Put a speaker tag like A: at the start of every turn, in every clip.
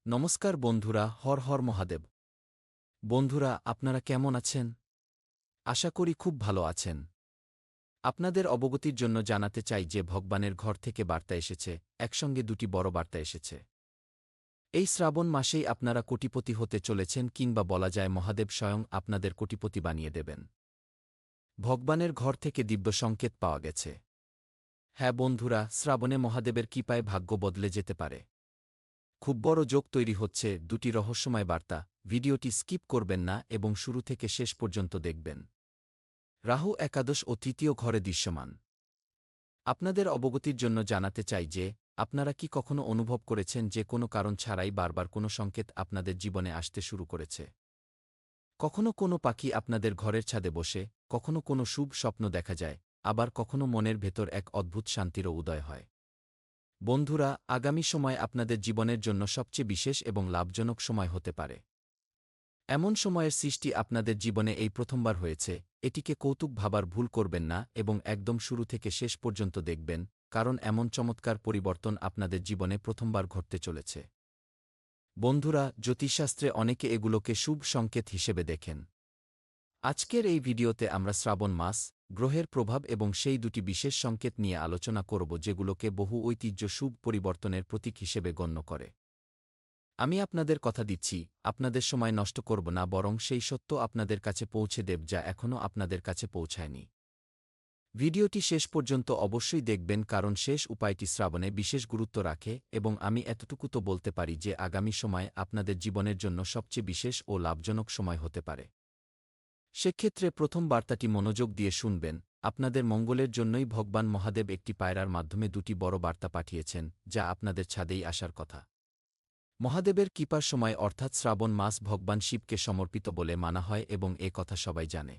A: নমস্কার বন্ধুরা, হর হর মহাদেব। বন্ধুরা, আপনারা কেমন আছেন? আশা করি খুব ভালো আছেন। আপনাদের অবগতির জন্য জানাতে চাই যে ভগবানের ঘর থেকে বার্তা এসেছে, একসঙ্গে দুটি বড় বার্তা এসেছে। এই শ্রাবণ মাসেই আপনারা কোটিপতি হতে চলেছেন, কিংবা বলা যায় মহাদেব স্বয়ং আপনাদের কোটিপতি বানিয়ে দেবেন। ভগবানের ঘর থেকে দিব্য সংকেত পাওয়া গেছে। হ্যাঁ বন্ধুরা, শ্রাবণে মহাদেবের কৃপায় ভাগ্য বদলে যেতে পারে। খুব বড় যোগ তৈরি হচ্ছে। দুটি রহস্যময় বার্তা। ভিডিওটি স্কিপ করবেন না এবং শুরু থেকে শেষ পর্যন্ত দেখবেন। রাহু একাদশ ও তৃতীয় ঘরে দৃশ্যমান। আপনাদের অবগতির জন্য জানাতে চাই যে আপনারা কি কখনো অনুভব করেছেন যে কোনো কারণ ছাড়াই বারবার কোনো সংকেত আপনাদের জীবনে আসতে শুরু করেছে? কখনো কোনো পাখি আপনাদের ঘরের ছাদে বসে, কখনো কোনো শুভ স্বপ্ন দেখা যায়, আবার কখনো মনের ভেতর এক অদ্ভুত শান্তিরও উদয় হয়। বন্ধুরা, আগামী সময় আপনাদের জীবনের জন্য সবচেয়ে বিশেষ এবং লাভজনক সময় হতে পারে। এমন সময়ের সৃষ্টি আপনাদের জীবনে এই প্রথমবার হয়েছে। এটিকে কৌতুক ভাবার ভুল করবেন না এবং একদম শুরু থেকে শেষ পর্যন্ত দেখবেন, কারণ এমন চমৎকার পরিবর্তন আপনাদের জীবনে প্রথমবার ঘটতে চলেছে। বন্ধুরা, জ্যোতিষশাস্ত্রে অনেকে এগুলোকে শুভ সংকেত হিসেবে দেখেন। আজকের এই ভিডিওতে আমরা শ্রাবণ মাস, গ্রহের প্রভাব এবং সেই দুটি বিশেষ সংকেত নিয়ে আলোচনা করব যেগুলোকে বহু ঐতিহ্য শুভ পরিবর্তনের প্রতীক হিসেবে গণ্য করে। আমি আপনাদের কথা দিচ্ছি, আপনাদের সময় নষ্ট করব না, বরং সেই সত্য আপনাদের কাছে পৌঁছে দেব যা এখনও আপনাদের কাছে পৌঁছায়নি। ভিডিওটি শেষ পর্যন্ত অবশ্যই দেখবেন, কারণ শেষ উপায়টি শ্রাবণে বিশেষ গুরুত্ব রাখে এবং আমি এতটুকু তো বলতে পারি যে আগামী সময় আপনাদের জীবনের জন্য সবচেয়ে বিশেষ ও লাভজনক সময় হতে পারে। সেক্ষেত্রে প্রথম বার্তাটি মনোযোগ দিয়ে শুনবেন। আপনাদের মঙ্গলের জন্যই ভগবান মহাদেব একটি পায়রার মাধ্যমে দুটি বড় বার্তা পাঠিয়েছেন, যা আপনাদের ছাদেই আসার কথা। মহাদেবের কৃপার সময় অর্থাৎ শ্রাবণ মাস ভগবান শিবকে সমর্পিত বলে মানা হয় এবং এ কথা সবাই জানে।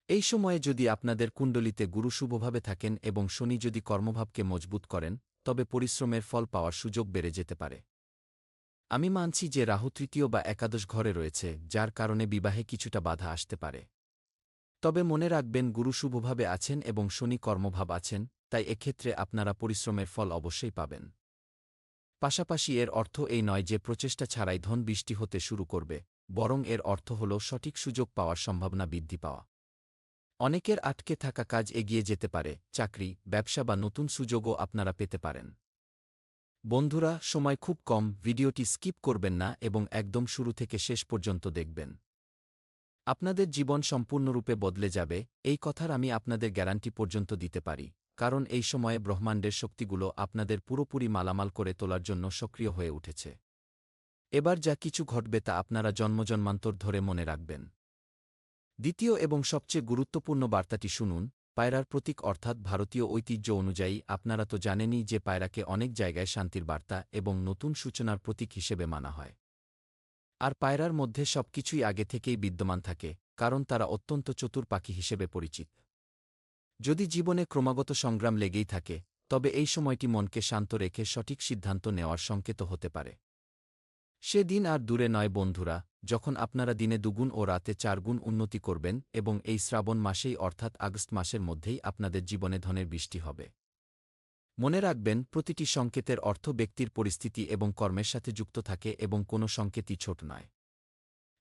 A: এই সময়ে যদি আপনাদের কুণ্ডলিতে গুরু শুভভাবে থাকেন এবং শনি যদি কর্মভাবকে মজবুত করেন, তবে পরিশ্রমের ফল পাওয়ার সুযোগ বেড়ে যেতে পারে। আমি মানছি যে রাহু তৃতীয় বা একাদশ ঘরে রয়েছে, যার কারণে বিবাহে কিছুটা বাধা আসতে পারে। তবে মনে রাখবেন, গুরু শুভভাবে আছেন এবং শনি কর্মভাব আছেন, তাই এক্ষেত্রে আপনারা পরিশ্রমের ফল অবশ্যই পাবেন। পাশাপাশি এর অর্থ এই নয় যে প্রচেষ্টা ছাড়াই ধন বৃষ্টি হতে শুরু করবে, বরং এর অর্থ হল সঠিক সুযোগ পাওয়ার সম্ভাবনা বৃদ্ধি পাওয়া। অনেকের আটকে থাকা কাজ এগিয়ে যেতে পারে, চাকরি, ব্যবসা বা নতুন সুযোগও আপনারা পেতে পারেন। বন্ধুরা, সময় খুব কম, ভিডিওটি স্কিপ করবেন না এবং একদম শুরু থেকে শেষ পর্যন্ত দেখবেন। আপনাদের জীবন সম্পূর্ণরূপে বদলে যাবে, এই কথার আমি আপনাদের গ্যারান্টি পর্যন্ত দিতে পারি, কারণ এই সময়ে ব্রহ্মাণ্ডের শক্তিগুলো আপনাদের পুরোপুরি মালামাল করে তোলার জন্য সক্রিয় হয়ে উঠেছে। এবার যা কিছু ঘটবে তা আপনারা জন্মজন্মান্তর ধরে মনে রাখবেন। দ্বিতীয় এবং সবচেয়ে গুরুত্বপূর্ণ বার্তাটি শুনুন। পায়রার প্রতীক অর্থাৎ ভারতীয় ঐতিহ্য অনুযায়ী আপনারা তো জানেনই যে পায়রাকে অনেক জায়গায় শান্তির বার্তা এবং নতুন সূচনার প্রতীক হিসেবে মানা হয়। আর পায়রার মধ্যে সবকিছুই আগে থেকেই বিদ্যমান থাকে, কারণ তারা অত্যন্ত চতুর পাখি হিসেবে পরিচিত। যদি জীবনে ক্রমাগত সংগ্রাম লেগেই থাকে, তবে এই সময়টি মনকে শান্ত রেখে সঠিক সিদ্ধান্ত নেওয়ার সংকেত হতে পারে। সে দিন আর দূরে নয় বন্ধুরা, যখন আপনারা দিনে দুগুণ ও রাতে চারগুণ উন্নতি করবেন এবং এই শ্রাবণ মাসেই অর্থাৎ আগস্ট মাসের মধ্যেই আপনাদের জীবনে ধনের বৃষ্টি হবে। মনে রাখবেন, প্রতিটি সংকেতের অর্থ ব্যক্তির পরিস্থিতি এবং কর্মের সাথে যুক্ত থাকে এবং কোনো সংকেতই ছোট নয়।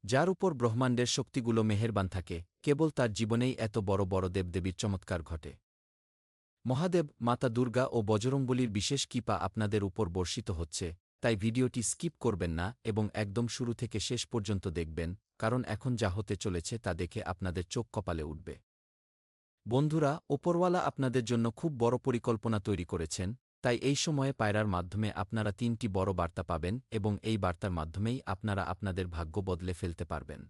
A: যার উপর ব্রহ্মাণ্ডের শক্তিগুলো মেহেরবান থাকে, কেবল তার জীবনেই এত বড় বড় দেবদেবীর চমৎকার ঘটে। মহাদেব, মাতা দুর্গা ও বজরংবলীর বিশেষ কৃপা আপনাদের উপর বর্ষিত হচ্ছে, তাই ভিডিওটি স্কিপ করবেন না এবং একদম শুরু থেকে শেষ পর্যন্ত দেখবেন, কারণ এখন যা হতে চলেছে তা দেখে আপনাদের চোখ কপালে উঠবে। বন্ধুরা, ওপরওয়ালা আপনাদের জন্য খুব বড় পরিকল্পনা তৈরি করেছেন, তাই এই সময়ে পায়রার মাধ্যমে আপনারা তিনটি বড় বার্তা পাবেন এবং এই বার্তার মাধ্যমেই আপনারা আপনাদের ভাগ্য বদলে ফেলতে পারবেন।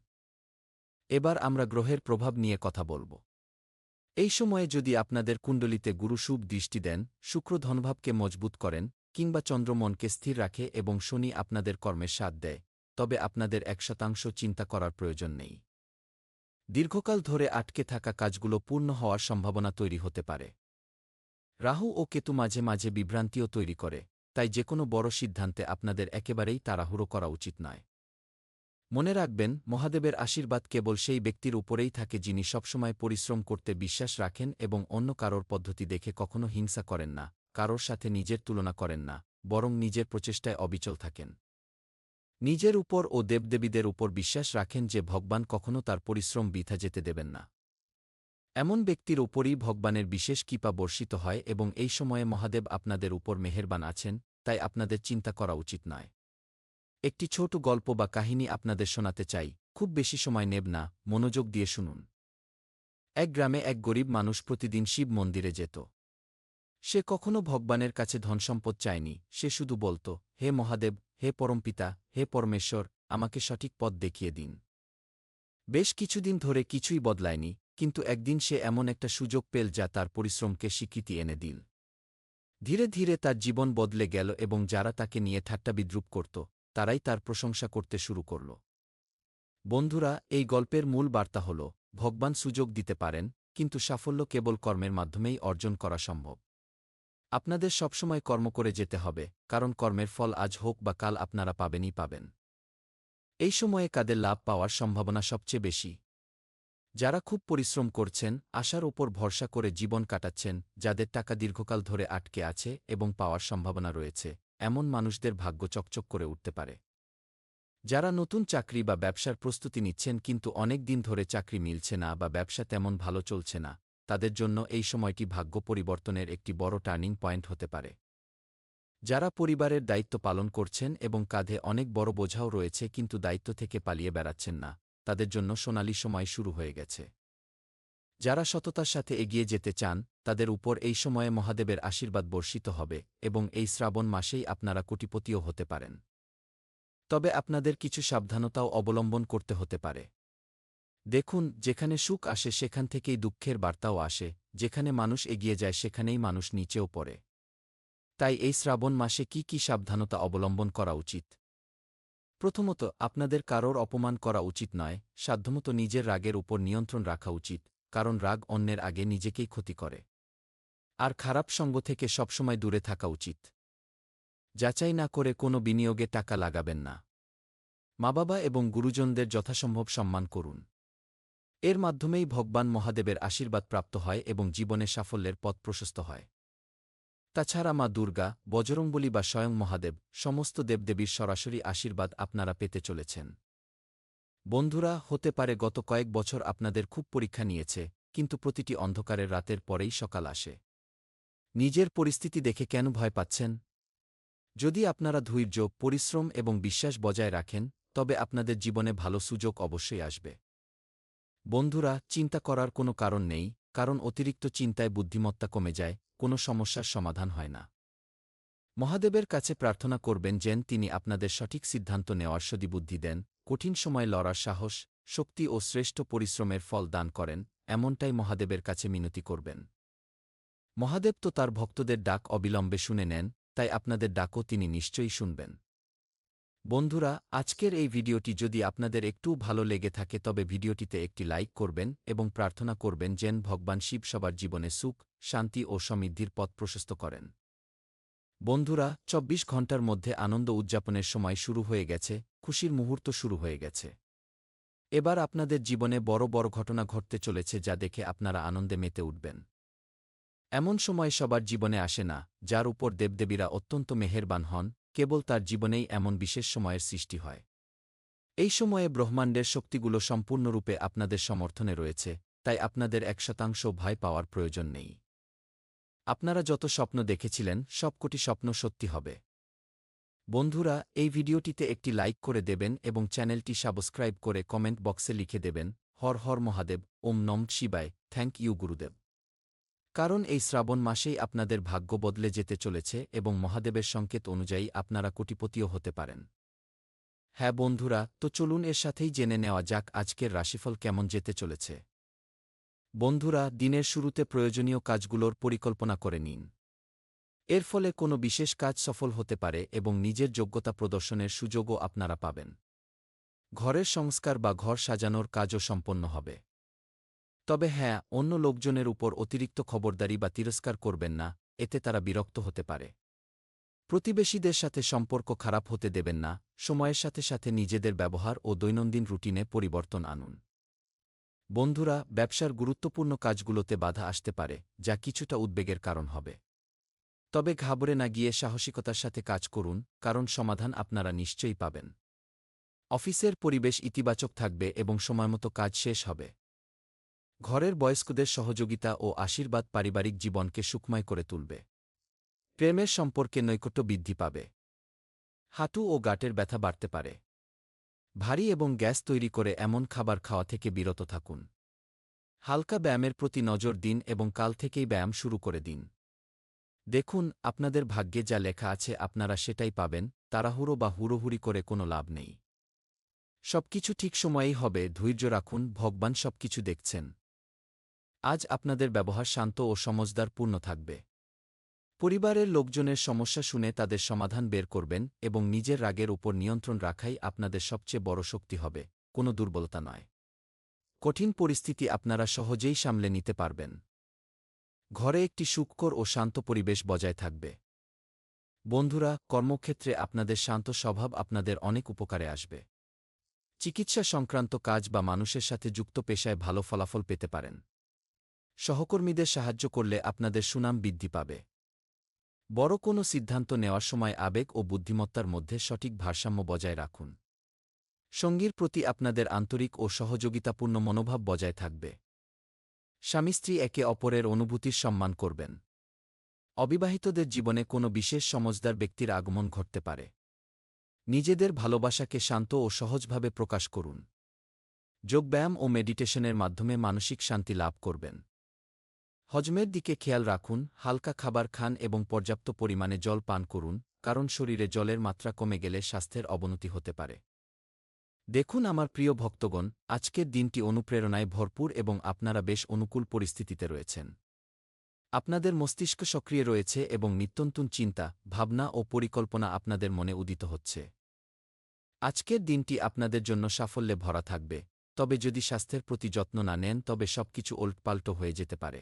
A: এবার আমরা গ্রহের প্রভাব নিয়ে কথা বলব। এই সময়ে যদি আপনাদের কুণ্ডলিতে গুরু শুভ দৃষ্টি দেন, শুক্র ধনভাবকে মজবুত করেন, কিংবা চন্দ্র মনকে স্থির রাখে এবং শনি আপনাদের কর্মের সাথ দেয়, তবে আপনাদের 1% চিন্তা করার প্রয়োজন নেই। দীর্ঘকাল ধরে আটকে থাকা কাজগুলো পূর্ণ হওয়ার সম্ভাবনা তৈরি হতে পারে। রাহু ও কেতু মাঝে মাঝে বিভ্রান্তিও তৈরি করে, তাই যেকোনো বড় সিদ্ধান্তে আপনাদের একেবারেই তাড়াহুড়ো করা উচিত নয়। মনে রাখবেন, মহাদেবের আশীর্বাদ কেবল সেই ব্যক্তির উপরেই থাকে যিনি সবসময় পরিশ্রম করতে বিশ্বাস রাখেন এবং অন্য কারোর পদ্ধতি দেখে কখনো হিংসা করেন না, কারোর সাথে নিজের তুলনা করেন না, বরং নিজের প্রচেষ্টায় অবিচল থাকেন। নিজের উপর ও দেবদেবীদের উপর বিশ্বাস রাখেন যে ভগবান কখনও তার পরিশ্রম বৃথা যেতে দেবেন না। এমন ব্যক্তির উপরই ভগবানের বিশেষ কৃপা বর্ষিত হয় এবং এই সময়ে মহাদেব আপনাদের উপর মেহেরবান আছেন, তাই আপনাদের চিন্তা করা উচিত নয়। একটি ছোট গল্প বা কাহিনী আপনাদের শোনাতে চাই, খুব বেশি সময় নেব না, মনোযোগ দিয়ে শুনুন। এক গ্রামে এক গরিব মানুষ প্রতিদিন শিব মন্দিরে যেত। সে কখনো ভগবানের কাছে ধনসম্পদ চায়নি, সে শুধু বলত, হে মহাদেব, হে পরমপিতা, হে পরমেশ্বর, আমাকে সঠিক পথ দেখিয়ে দিন। বেশ কিছুদিন ধরে কিছুই বদলায়নি, কিন্তু একদিন সে এমন একটা সুযোগ পেল যা তার পরিশ্রমকে স্বীকৃতি এনে দিল। ধীরে ধীরে তার জীবন বদলে গেল এবং যারা তাকে নিয়ে ঠাট্টা বিদ্রূপ করত, তারাই তার প্রশংসা করতে শুরু করল। বন্ধুরা, এই গল্পের মূল বার্তা হল, ভগবান সুযোগ দিতে পারেন, কিন্তু সাফল্য কেবল কর্মের মাধ্যমেই অর্জন করা সম্ভব। আপনাদের সবসময় কর্ম করে যেতে হবে, কারণ কর্মের ফল আজ হোক বা কাল আপনারা পাবেনই পাবেন। এই সময়ে কাদের লাভ পাওয়ার সম্ভাবনা সবচেয়ে বেশি? যারা খুব পরিশ্রম করছেন, আশার ওপর ভরসা করে জীবন কাটাচ্ছেন, যাদের টাকা দীর্ঘকাল ধরে আটকে আছে এবং পাওয়ার সম্ভাবনা রয়েছে, এমন মানুষদের ভাগ্য চকচক করে উঠতে পারে। যারা নতুন চাকরি বা ব্যবসার প্রস্তুতি নিচ্ছেন কিন্তু অনেক দিন ধরে চাকরি মিলছে না বা ব্যবসা তেমন ভালো চলছে না, তাদের জন্য এই সময়টি ভাগ্য পরিবর্তনের একটি বড় টার্নিং পয়েন্ট হতে পারে। যারা পরিবারের দায়িত্ব পালন করছেন এবং কাঁধে অনেক বড় বোঝাও রয়েছে কিন্তু দায়িত্ব থেকে পালিয়ে বেড়াচ্ছেন না, তাদের জন্য সোনালি সময় শুরু হয়ে গেছে। যারা সততার সাথে এগিয়ে যেতে চান, তাদের উপর এই সময়ে মহাদেবের আশীর্বাদ বর্ষিত হবে এবং এই শ্রাবণ মাসেই আপনারা কোটিপতিও হতে পারেন। তবে আপনাদের কিছু সাবধানতাও অবলম্বন করতে হতে পারে। দেখুন, যেখানে সুখ আসে সেখান থেকেই দুঃখের বার্তাও আসে, যেখানে মানুষ এগিয়ে যায় সেখানেই মানুষ নিচেও পড়ে। তাই এই শ্রাবণ মাসে কি কি সাবধানতা অবলম্বন করা উচিত? প্রথমত, আপনাদের কারোর অপমান করা উচিত নয়, সাধ্যমতো নিজের রাগের উপর নিয়ন্ত্রণ রাখা উচিত, কারণ রাগ অন্যের আগে নিজেকেই ক্ষতি করে। আর খারাপ সঙ্গ থেকে সবসময় দূরে থাকা উচিত। যাচাই না করে কোনো বিনিয়োগে টাকা লাগাবেন না। মা-বাবা এবং গুরুজনদের যথাসম্ভব সম্মান করুন। এর মাধ্যমেই ভগবান মহাদেবের আশীর্বাদ প্রাপ্ত হয় এবং জীবনে সাফল্যের পথ প্রশস্ত হয়। তাছাড়া মা দুর্গা, বজরংবলী বা স্বয়ং মহাদেব, সমস্ত দেবদেবীর সরাসরি আশীর্বাদ আপনারা পেতে চলেছেন। বন্ধুরা, হতে পারে গত কয়েক বছর আপনাদের খুব পরীক্ষা নিয়েছে, কিন্তু প্রতিটি অন্ধকারের রাতের পরেই সকাল আসে। নিজের পরিস্থিতি দেখে কেন ভয় পাচ্ছেন? যদি আপনারা ধৈর্য, পরিশ্রম এবং বিশ্বাস বজায় রাখেন, তবে আপনাদের জীবনে ভালো সুযোগ অবশ্যই আসবে। বন্ধুরা, চিন্তা করার কোনো কারণ নেই, কারণ অতিরিক্ত চিন্তায় বুদ্ধিমত্তা কমে যায়, কোনো সমস্যার সমাধান হয় না। মহাদেবের কাছে প্রার্থনা করবেন যেন তিনি আপনাদের সঠিক সিদ্ধান্ত নেওয়ার সদ্বুদ্ধি দেন, কঠিন সময় লড়ার সাহস, শক্তি ও শ্রেষ্ঠ পরিশ্রমের ফল দান করেন, এমনটাই মহাদেবের কাছে মিনতি করবেন। মহাদেব তো তার ভক্তদের ডাক অবিলম্বে শুনে নেন, তাই আপনাদের ডাকও তিনি নিশ্চয়ই শুনবেন। বন্ধুরা, আজকের এই ভিডিওটি যদি আপনাদের একটু ভালো লেগে থাকে তবে ভিডিওটিতে একটি লাইক করবেন এবং প্রার্থনা করবেন যেন ভগবান শিব সবার জীবনে সুখ, শান্তি ও সমৃদ্ধির পথ প্রশস্ত করেন। বন্ধুরা, ২৪ ঘণ্টার মধ্যে আনন্দ উদযাপনের সময় শুরু হয়ে গেছে, খুশির মুহূর্ত শুরু হয়ে গেছে। এবার আপনাদের জীবনে বড় বড় ঘটনা ঘটতে চলেছে যা দেখে আপনারা আনন্দে মেতে উঠবেন। এমন সময় সবার জীবনে আসে না, যার উপর দেবদেবীরা অত্যন্ত মেহেরবান হন, কেবল তার জীবনেই এমন বিশেষ সময়ের সৃষ্টি হয়। এই সময়ে ব্রহ্মাণ্ডের শক্তিগুলো সম্পূর্ণরূপে আপনাদের সমর্থনে রয়েছে, তাই আপনাদের ১% ভয় পাওয়ার প্রয়োজন নেই। আপনারা যত স্বপ্ন দেখেছিলেন সবকটি স্বপ্ন সত্যি হবে। বন্ধুরা, এই ভিডিওটিতে একটি লাইক করে দেবেন এবং চ্যানেলটি সাবস্ক্রাইব করে কমেন্ট বক্সে লিখে দেবেন, হর হর মহাদেব, ওম নম শিবায়, থ্যাংক ইউ গুরুদেব। কারণ এই শ্রাবণ মাসেই আপনাদের ভাগ্য বদলে যেতে চলেছে এবং মহাদেবের সংকেত অনুযায়ী আপনারা কোটিপতিও হতে পারেন। হ্যাঁ বন্ধুরা, তো চলুন এর সাথেই জেনে নেওয়া যাক আজকের রাশিফল কেমন যেতে চলেছে। বন্ধুরা, দিনের শুরুতে প্রয়োজনীয় কাজগুলোর পরিকল্পনা করে নিন। এর ফলে কোনো বিশেষ কাজ সফল হতে পারে এবং নিজের যোগ্যতা প্রদর্শনের সুযোগও আপনারা পাবেন। ঘরের সংস্কার বা ঘর সাজানোর কাজও সম্পন্ন হবে। তবে হ্যাঁ, অন্য লোকজনের উপর অতিরিক্ত খবরদারি বা তিরস্কার করবেন না, এতে তারা বিরক্ত হতে পারে। প্রতিবেশীদের সাথে সম্পর্ক খারাপ হতে দেবেন না, সময়ের সাথে সাথে নিজেদের ব্যবহার ও দৈনন্দিন রুটিনে পরিবর্তন আনুন। বন্ধুরা, ব্যবসার গুরুত্বপূর্ণ কাজগুলোতে বাধা আসতে পারে, যা কিছুটা উদ্বেগের কারণ হবে। তবে ঘাবড়ে না গিয়ে সাহসিকতার সাথে কাজ করুন, কারণ সমাধান আপনারা নিশ্চয়ই পাবেন। অফিসের পরিবেশ ইতিবাচক থাকবে এবং সময়মতো কাজ শেষ হবে। ঘরের বয়স্কদের সহযোগিতা ও আশীর্বাদ পারিবারিক জীবনকে সুখময় করে তুলবে। প্রেমের সম্পর্কে নৈকট্য বৃদ্ধি পাবে। হাঁটু ও গাঁটের ব্যথা বাড়তে পারে। ভারী এবং গ্যাস তৈরি করে এমন খাবার খাওয়া থেকে বিরত থাকুন। হালকা ব্যায়ামের প্রতি নজর দিন এবং কাল থেকেই ব্যায়াম শুরু করে দিন। দেখুন, আপনাদের ভাগ্যে যা লেখা আছে আপনারা সেটাই পাবেন, তাড়াহুড়ো বা হুড়োহুড়ি করে কোনো লাভ নেই। সবকিছু ঠিক সময়েই হবে, ধৈর্য রাখুন, ভগবান সবকিছু দেখছেন। আজ আপনাদের ব্যবহার শান্ত ও সমজদারপূর্ণ থাকবে। পরিবারের লোকজনের সমস্যা শুনে তাদের সমাধান বের করবেন এবং নিজের রাগের উপর নিয়ন্ত্রণ রাখাই আপনাদের সবচেয়ে বড় শক্তি হবে, কোনো দুর্বলতা নয়। কঠিন পরিস্থিতি আপনারা সহজেই সামলে নিতে পারবেন। ঘরে একটি সুখকর ও শান্ত পরিবেশ বজায় থাকবে। বন্ধুরা, কর্মক্ষেত্রে আপনাদের শান্ত স্বভাব আপনাদের অনেক উপকারে আসবে। চিকিৎসা সংক্রান্ত কাজ বা মানুষের সাথে যুক্ত পেশায় ভালো ফলাফল পেতে পারেন। সহকর্মীদের সাহায্য করলে আপনাদের সুনাম বৃদ্ধি পাবে। বড় কোনো সিদ্ধান্ত নেওয়ার সময় আবেগ ও বুদ্ধিমত্তার মধ্যে সঠিক ভারসাম্য বজায় রাখুন। সঙ্গীর প্রতি আপনাদের আন্তরিক ও সহযোগিতাপূর্ণ মনোভাব বজায় থাকবে। স্বামী স্ত্রী একে অপরের অনুভূতির সম্মান করবেন। অবিবাহিতদের জীবনে কোনো বিশেষ সমজদার ব্যক্তির আগমন ঘটতে পারে। নিজেদের ভালোবাসাকে শান্ত ও সহজভাবে প্রকাশ করুন। যোগব্যায়াম ও মেডিটেশনের মাধ্যমে মানসিক শান্তি লাভ করবেন। হজমের দিকে খেয়াল রাখুন, হালকা খাবার খান এবং পর্যাপ্ত পরিমাণে জল পান করুন, কারণ শরীরে জলের মাত্রা কমে গেলে স্বাস্থ্যের অবনতি হতে পারে। দেখুন আমার প্রিয় ভক্তগণ, আজকের দিনটি অনুপ্রেরণায় ভরপুর এবং আপনারা বেশ অনুকূল পরিস্থিতিতে রয়েছেন। আপনাদের মস্তিষ্ক সক্রিয় রয়েছে এবং নিত্যনতুন চিন্তা, ভাবনা ও পরিকল্পনা আপনাদের মনে উদিত হচ্ছে। আজকের দিনটি আপনাদের জন্য সাফল্যে ভরা থাকবে, তবে যদি স্বাস্থ্যের প্রতি যত্ন না নেন তবে সবকিছু ওলটপাল্ট হয়ে যেতে পারে।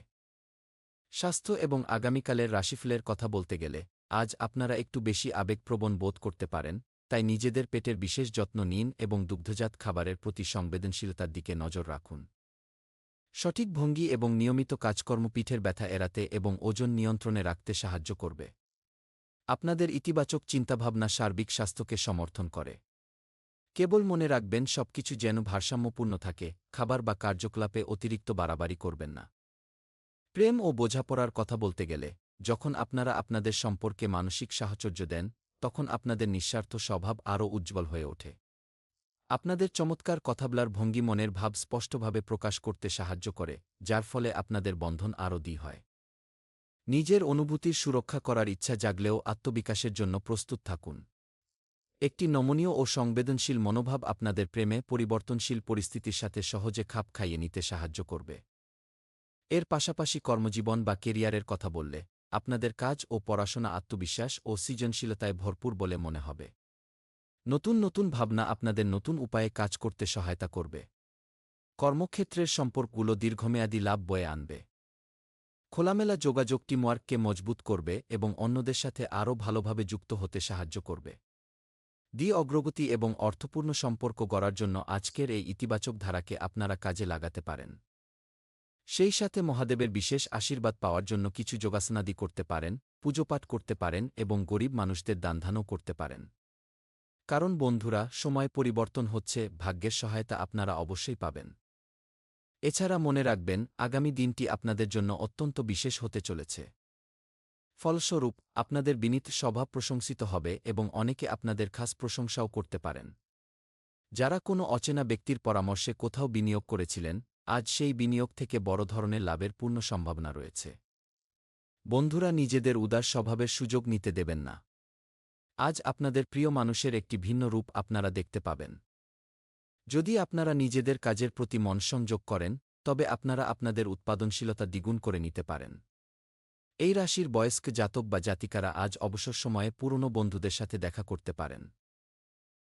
A: স্বাস্থ্য এবং আগামীকালের রাশিফলের কথা বলতে গেলে, আজ আপনারা একটু বেশি আবেগপ্রবণ বোধ করতে পারেন, তাই নিজেদের পেটের বিশেষ যত্ন নিন এবং দুগ্ধজাত খাবারের প্রতি সংবেদনশীলতার দিকে নজর রাখুন। সঠিক ভঙ্গি এবং নিয়মিত কাজকর্ম পিঠের ব্যথা এড়াতে এবং ওজন নিয়ন্ত্রণে রাখতে সাহায্য করবে। আপনাদের ইতিবাচক চিন্তাভাবনা সার্বিক স্বাস্থ্যকে সমর্থন করে। কেবল মনে রাখবেন সবকিছু যেন ভারসাম্যপূর্ণ থাকে, খাবার বা কার্যকলাপে অতিরিক্ত বাড়াবাড়ি করবেন না। প্রেম ও বোঝাপড়ার কথা বলতে গেলে, যখন আপনারা আপনাদের সম্পর্কে মানসিক সাহচর্য দেন, তখন আপনাদের নিঃস্বার্থ স্বভাব আরও উজ্জ্বল হয়ে ওঠে। আপনাদের চমৎকার কথাবলার ভঙ্গি মনের ভাব স্পষ্টভাবে প্রকাশ করতে সাহায্য করে, যার ফলে আপনাদের বন্ধন আরও দৃঢ় হয়। নিজের অনুভূতির সুরক্ষা করার ইচ্ছা জাগলেও আত্মবিকাশের জন্য প্রস্তুত থাকুন। একটি নমনীয় ও সংবেদনশীল মনোভাব আপনাদের প্রেমে পরিবর্তনশীল পরিস্থিতির সাথে সহজে খাপ খাইয়ে নিতে সাহায্য করবে। এর পাশাপাশি কর্মজীবন বা কেরিয়ারের কথা বললে, আপনাদের কাজ ও পড়াশোনা আত্মবিশ্বাস ও সৃজনশীলতায় ভরপুর বলে মনে হবে। নতুন নতুন ভাবনা আপনাদের নতুন উপায়ে কাজ করতে সহায়তা করবে। কর্মক্ষেত্রের সম্পর্কগুলো দীর্ঘমেয়াদী লাভ বয়ে আনবে। খোলামেলা যোগাযোগ টিমওয়ার্ককে মজবুত করবে এবং অন্যদের সাথে আরও ভালোভাবে যুক্ত হতে সাহায্য করবে। অগ্রগতি এবং অর্থপূর্ণ সম্পর্ক গড়ার জন্য আজকের এই ইতিবাচক ধারাকে আপনারা কাজে লাগাতে পারেন। সেই সাথে মহাদেবের বিশেষ আশীর্বাদ পাওয়ার জন্য কিছু যোগাসনাদি করতে পারেন, পুজোপাঠ করতে পারেন এবং গরিব মানুষদের দানধানও করতে পারেন। কারণ বন্ধুরা, সময় পরিবর্তন হচ্ছে, ভাগ্যের সহায়তা আপনারা অবশ্যই পাবেন। এছাড়া মনে রাখবেন, আগামী দিনটি আপনাদের জন্য অত্যন্ত বিশেষ হতে চলেছে। ফলস্বরূপ, আপনাদের বিনীত স্বভাব প্রশংসিত হবে এবং অনেকে আপনাদের খাস প্রশংসাও করতে পারেন। যারা কোনো অচেনা ব্যক্তির পরামর্শে কোথাও বিনিয়োগ করেছিলেন, আজ সেই বিনিয়োগ থেকে বড় ধরনের লাভের পূর্ণ সম্ভাবনা রয়েছে। বন্ধুরা, নিজেদের উদার স্বভাবের সুযোগ নিতে দেবেন না। আজ আপনাদের প্রিয় মানুষের একটি ভিন্ন রূপ আপনারা দেখতে পাবেন। যদি আপনারা নিজেদের কাজের প্রতি মনসংযোগ করেন, তবে আপনারা আপনাদের উৎপাদনশীলতা দ্বিগুণ করে নিতে পারেন। এই রাশির বয়স্ক জাতক বা জাতিকারা আজ অবসর সময়ে পুরনো বন্ধুদের সাথে দেখা করতে পারেন।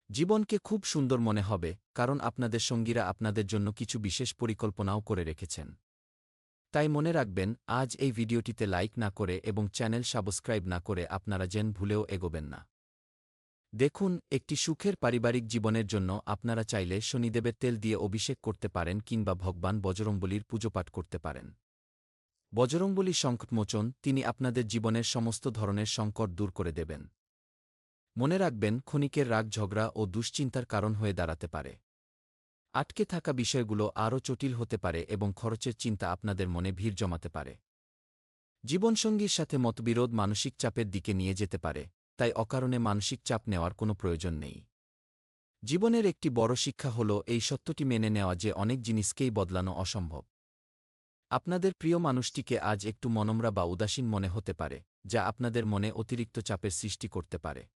A: জীবনকে খুব সুন্দর মনে হবে, কারণ আপনাদের সঙ্গীরা আপনাদের জন্য কিছু বিশেষ পরিকল্পনাও করে রেখেছেন। তাই মনে রাখবেন, আজ এই ভিডিওটিতে লাইক না করে এবং চ্যানেল সাবস্ক্রাইব না করে আপনারা যেন ভুলেও এগোবেন না। দেখুন, একটি সুখের পারিবারিক জীবনের জন্য আপনারা চাইলে শনিদেবের তেল দিয়ে অভিষেক করতে পারেন কিংবা ভগবান বজরংবলীর পুজোপাঠ করতে পারেন। বজরংবলী সংকটমোচন, তিনি আপনাদের জীবনের সমস্ত ধরনের সংকট দূর করে দেবেন। মনে রাখবেন, ক্ষণিকের রাগ ঝগড়া ও দুশ্চিন্তার কারণ হয়ে দাঁড়াতে পারে। আটকে থাকা বিষয়গুলো আরও জটিল হতে পারে এবং খরচের চিন্তা আপনাদের মনে ভিড় জমাতে পারে। জীবনসঙ্গীর সাথে মতবিরোধ মানসিক চাপের দিকে নিয়ে যেতে পারে, তাই অকারণে মানসিক চাপ নেওয়ার কোনো প্রয়োজন নেই। জীবনের একটি বড় শিক্ষা হল এই সত্যটি মেনে নেওয়া যে অনেক জিনিসকেই বদলানো অসম্ভব। আপনাদের প্রিয় মানুষটিকে আজ একটু মনমরা বা উদাসীন মনে হতে পারে, যা আপনাদের মনে অতিরিক্ত চাপের সৃষ্টি করতে পারে।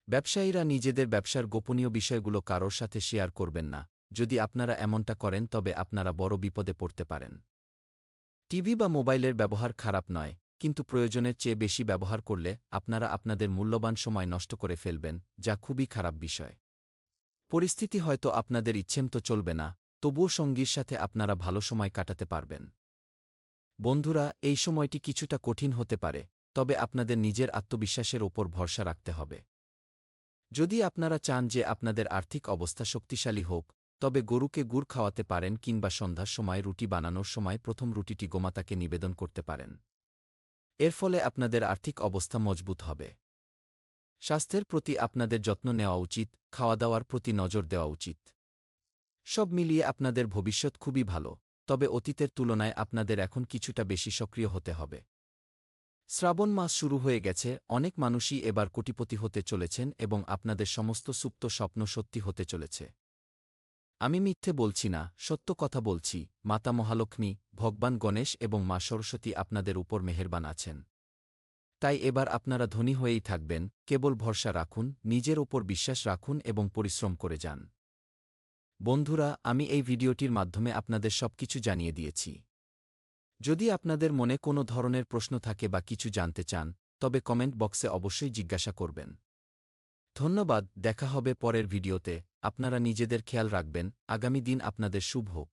A: ব্যবসায়ীরা নিজেদের ব্যবসার গোপনীয় বিষয়গুলো কারোর সাথে শেয়ার করবেন না। যদি আপনারা এমনটা করেন তবে আপনারা বড় বিপদে পড়তে পারেন। টিভি বা মোবাইলের ব্যবহার খারাপ নয়, কিন্তু প্রয়োজনের চেয়ে বেশি ব্যবহার করলে আপনারা আপনাদের মূল্যবান সময় নষ্ট করে ফেলবেন, যা খুবই খারাপ বিষয়। পরিস্থিতি হয়তো আপনাদের ইচ্ছেমতো চলবে না, তবুও সঙ্গীর সাথে আপনারা ভালো সময় কাটাতে পারবেন। বন্ধুরা, এই সময়টি কিছুটা কঠিন হতে পারে, তবে আপনাদের নিজের আত্মবিশ্বাসের ওপর ভরসা রাখতে হবে। যদি আপনারা চান যে আপনাদের আর্থিক অবস্থা শক্তিশালী হোক, তবে গরুকে গুড় খাওয়াতে পারেন কিংবা সন্ধ্যার সময় রুটি বানানোর সময় প্রথম রুটিটি গোমাতাকে নিবেদন করতে পারেন। এর ফলে আপনাদের আর্থিক অবস্থা মজবুত হবে। স্বাস্থ্যের প্রতি আপনাদের যত্ন নেওয়া উচিত, খাওয়া-দাওয়ার প্রতি নজর দেওয়া উচিত। সব মিলিয়ে আপনাদের ভবিষ্যৎ খুবই ভালো, তবে অতীতের তুলনায় আপনাদের এখন কিছুটা বেশি সক্রিয় হতে হবে। শ্রাবণ মাস শুরু হয়ে গেছে, অনেক মানুষই এবার কোটিপতি হতে চলেছেন এবং আপনাদের সমস্ত সুপ্ত স্বপ্ন সত্যি হতে চলেছে। আমি মিথ্যে বলছি না, সত্য কথা বলছি। মাতা মহালক্ষ্মী, ভগবান গণেশ এবং মা সরস্বতী আপনাদের উপর মেহেরবান আছেন। তাই এবার আপনারা ধনী হয়েই থাকবেন। কেবল ভরসা রাখুন, নিজের ওপর বিশ্বাস রাখুন এবং পরিশ্রম করে যান। বন্ধুরা, আমি এই ভিডিওটির মাধ্যমে আপনাদের সবকিছু জানিয়ে দিয়েছি। যদি আপনাদের মনে কোনো ধরনের প্রশ্ন থাকে বা কিছু জানতে চান, তবে কমেন্ট বক্সে অবশ্যই জিজ্ঞাসা করবেন। ধন্যবাদ, দেখা হবে পরের ভিডিওতে। আপনারা নিজেদের খেয়াল রাখবেন। আগামী দিন আপনাদের শুভ হোক।